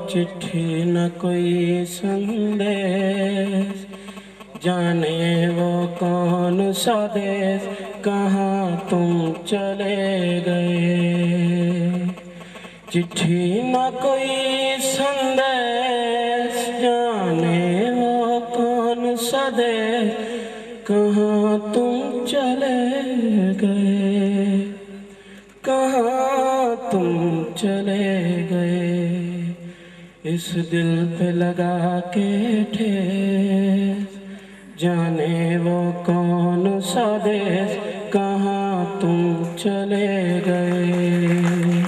चिट्ठी न कोई संदेश, जाने वो कौन सा देश, कहाँ तुम चले गए। चिट्ठी न कोई संदेश, जाने वो कौन सा देश, कहाँ तुम चले गए, कहाँ तुम चले गए। इस दिल पे लगा के ठेस, जाने वो कौन सा देश, कहाँ तुम चले गए।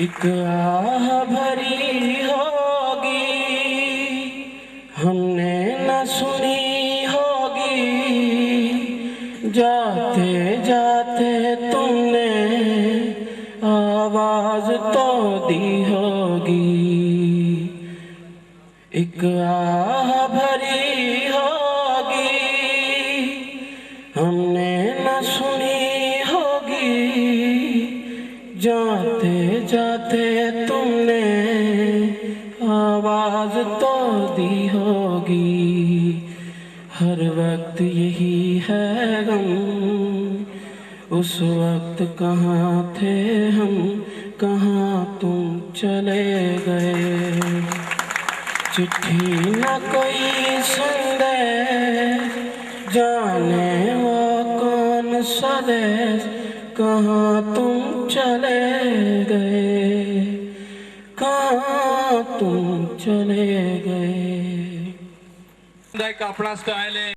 एक आह भरी होगी हमने न सुनी होगी, जाते जाते तुमने आवाज तो दी होगी। एक आह भरी होगी हमने न सुनी होगी, जाते जाते तुमने आवाज तो दी होगी। हर वक्त यही है गम, उस वक्त कहाँ थे हम, कहाँ तुम चले गए। चिट्ठी न कोई संदेश, जाने वो कौन सा देश, कहाँ तुम चले गए, कहाँ तुम चले गए। अपना स्टाइल है।